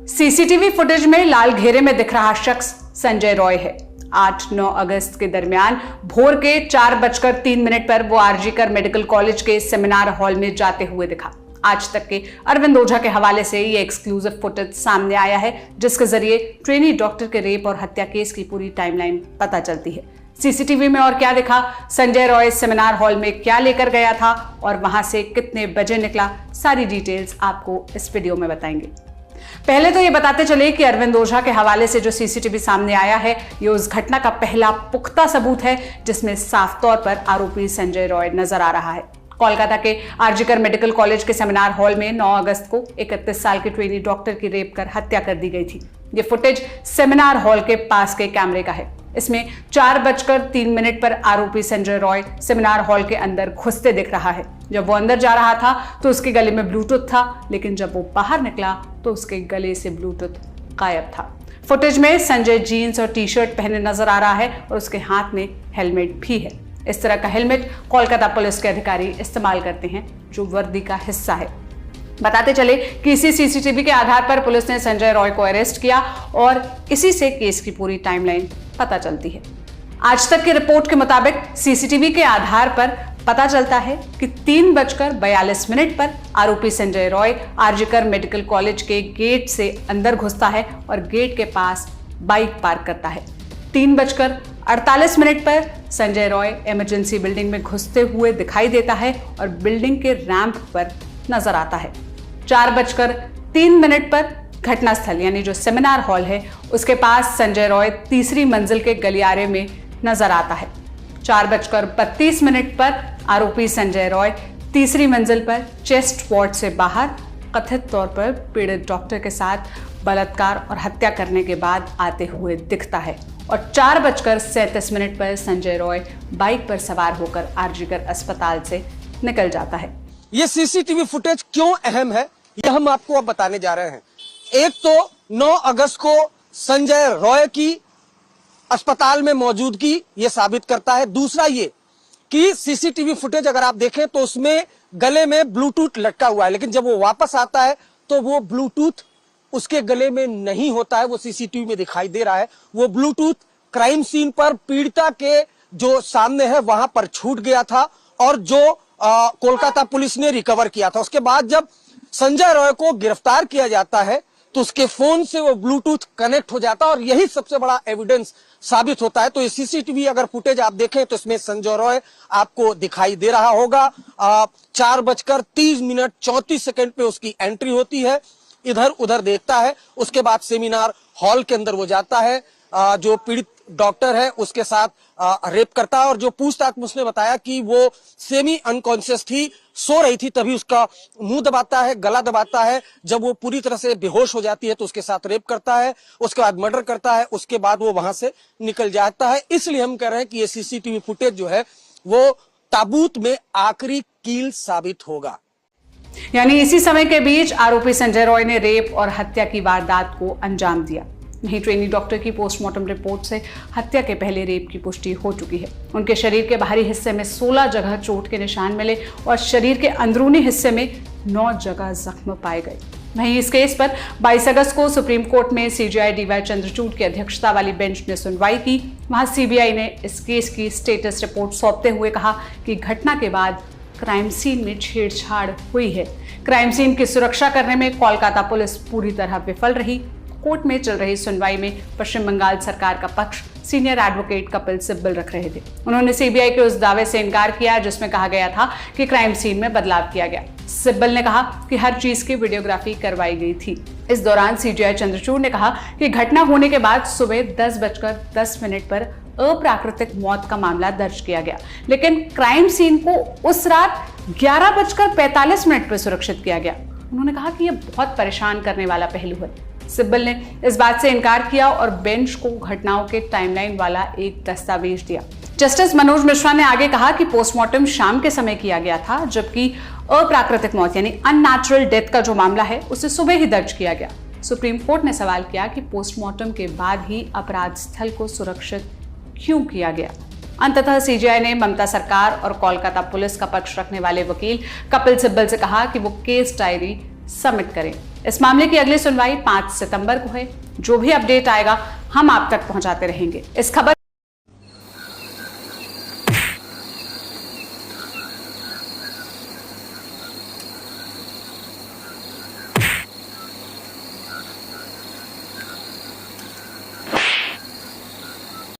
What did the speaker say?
CCTV footage में लाल घेरे में दिख रहा शख्स संजय रॉय है। 8-9 अगस्त के दरमियान भोर के 4:03 पर वो आरजीकर मेडिकल कॉलेज के सेमिनार हॉल में जाते हुए दिखा। आज तक के अरविंद ओझा के हवाले से ये एक्सक्लूसिव फुटेज सामने आया है, जिसके जरिए ट्रेनी डॉक्टर के रेप और हत्या केस की पूरी टाइमलाइन पता चलती है। सीसीटीवी में और क्या दिखा, संजय रॉय सेमिनार हॉल में क्या लेकर गया था और वहां से कितने बजे निकला, सारी डिटेल्स आपको इस वीडियो में बताएंगे। पहले तो ये बताते चले कि अरविंद ओझा के हवाले से जो सीसीटीवी सामने आया है, ये उस घटना का पहला पुख्ता सबूत है जिसमें साफ तौर पर आरोपी संजय रॉय नजर आ रहा है। कोलकाता के आरजीकर मेडिकल कॉलेज के सेमिनार हॉल में 9 अगस्त को 31 साल की ट्रेनी डॉक्टर की रेप कर हत्या कर दी गई थी। ये फुटेज सेमिनार हॉल के पास के कैमरे का है। इसमें 4:03 पर आरोपी संजय रॉय सेमिनार हॉल के अंदर घुसते दिख रहा है। जब वो अंदर जा रहा था तो उसके गले में ब्लूटूथ था, लेकिन जब वो बाहर निकला तो उसके गले से ब्लूटूथ गायब था। फुटेज में संजय जीन्स और टी-शर्ट पहने नजर आ रहा है और उसके हाथ में हेलमेट भी है। इस तरह का हेलमेट कोलकाता पुलिस के अधिकारी इस्तेमाल करते हैं, जो वर्दी का हिस्सा है। बताते चले कि इसी सीसीटीवी के आधार पर पुलिस ने संजय रॉय को अरेस्ट किया और इसी से केस की पूरी टाइमलाइन पता चलती है। आज तक की रिपोर्ट के मुताबिक सीसीटीवी के आधार पर पता चलता है कि 3:42 पर आरोपी संजय रॉय आरजीकर मेडिकल कॉलेज के गेट से अंदर घुसता है और गेट के पास बाइक पार्क करता है। 3:48 पर संजय रॉय इमरजेंसी बिल्डिंग में घुसते हुए दिखाई देता है और बिल्डिंग के रैंप पर नजर आता है। 4:03 पर घटनास्थल यानी जो सेमिनार हॉल है उसके पास संजय रॉय तीसरी मंजिल के गलियारे में नजर आता है। 4:32 पर आरोपी संजय रॉय तीसरी मंजिल पर चेस्ट वार्ड से बाहर कथित तौर पर पीड़ित डॉक्टर के साथ बलात्कार और हत्या करने के बाद आते हुए दिखता है और 4:37 पर संजय रॉय बाइक पर सवार होकर आरजीकर अस्पताल से निकल जाता है। ये सीसीटीवी फुटेज क्यों अहम है, ये हम आपको अब बताने जा रहे हैं। एक तो 9 अगस्त को संजय रॉय की अस्पताल में मौजूदगी ये साबित करता है। दूसरा ये कि सीसीटीवी फुटेज अगर आप देखें तो उसमें गले में ब्लूटूथ लटका हुआ है, लेकिन जब वो वापस आता है तो वो ब्लूटूथ उसके गले में नहीं होता है, वो सीसीटीवी में दिखाई दे रहा है। वो ब्लूटूथ क्राइम सीन पर पीड़िता के जो सामने है वहां पर छूट गया था और जो कोलकाता पुलिस ने रिकवर किया था। उसके बाद जब संजय रॉय को गिरफ्तार किया जाता है तो उसके फोन से वो ब्लूटूथ कनेक्ट हो जाता है और यही सबसे बड़ा एविडेंस साबित होता है। तो ये सीसीटीवी अगर फुटेज आप देखें तो इसमें संजय रॉय आपको दिखाई दे रहा होगा। 4:30 पे उसकी एंट्री होती है, इधर उधर देखता है। उसके बाद सेमिनार हॉल के अंदर वो जाता है, जो पीड़ित डॉक्टर है उसके साथ रेप करता है और जो पूछताछ में उसने बताया कि वो सेमी अनकॉन्शियस थी, सो रही थी, तभी उसका मुंह दबाता है, गला दबाता है। जब वो पूरी तरह से बेहोश हो जाती है तो उसके साथ रेप करता है, उसके बाद मर्डर करता है, उसके बाद वो वहां से निकल जाता है। इसलिए हम कह रहे हैं कि ये सीसीटीवी फुटेज जो है वो ताबूत में आखिरी कील साबित होगा। यानी इसी समय के बीच आरोपी संजय रॉय ने रेप और हत्या की वारदात को अंजाम दिया। वहीं ट्रेनी डॉक्टर की पोस्टमार्टम रिपोर्ट से हत्या के पहले रेप की पुष्टि हो चुकी है। उनके शरीर के बाहरी हिस्से में 16 जगह चोट के निशान मिले और शरीर के अंदरूनी हिस्से में 9 जगह जख्म पाए गए। वहीं इस केस पर 22 अगस्त को सुप्रीम कोर्ट में सीजेआई डीवाई चंद्रचूड़ की अध्यक्षता वाली बेंच ने सुनवाई की। वहां सीबीआई ने इस केस की स्टेटस रिपोर्ट सौंपते हुए कहा कि घटना के बाद क्राइम सीन में छेड़छाड़ हुई है। क्राइम सीन की सुरक्षा करने में कोलकाता पुलिस पूरी तरह विफल रही। कोर्ट में चल रही सुनवाई में पश्चिम बंगाल सरकार का पक्ष सीनियर एडवोकेट कपिल सिब्बल रख रहे थे। उन्होंने सीबीआई के उस दावे से इनकार किया जिसमें कहा गया था कि क्राइम सीन में बदलाव किया गया। सिब्बल ने कहा कि हर चीज की वीडियोग्राफी करवाई गई थी। इस दौरान सीजेआई चंद्रचूड़ ने कहा कि घटना होने के बाद सुबह 10:10 पर अप्राकृतिक मौत का मामला दर्ज किया गया, लेकिन क्राइम सीन को उस रात 11:45 पर सुरक्षित किया गया। उन्होंने कहा कि यह बहुत परेशान करने वाला पहलू है। सिब्बल ने इस बात से इनकार किया और बेंच को घटनाओं के टाइमलाइन वाला एक दस्तावेज दिया। जस्टिस मनोज मिश्रा ने आगे कहा कि पोस्टमार्टम शाम के समय किया गया था, जबकि अप्राकृतिक मौत यानी अननेचुरल डेथ का जो मामला है उसे सुबह ही दर्ज किया गया। सुप्रीम कोर्ट ने सवाल किया कि पोस्टमार्टम के बाद ही अपराध स्थल को सुरक्षित क्यों किया गया। अंततः सीजेआई ने ममता सरकार और कोलकाता पुलिस का पक्ष रखने वाले वकील कपिल सिब्बल से कहा कि वो केस डायरी सबमिट करें। इस मामले की अगली सुनवाई 5 सितंबर को है। जो भी अपडेट आएगा हम आप तक पहुंचाते रहेंगे। इस खबर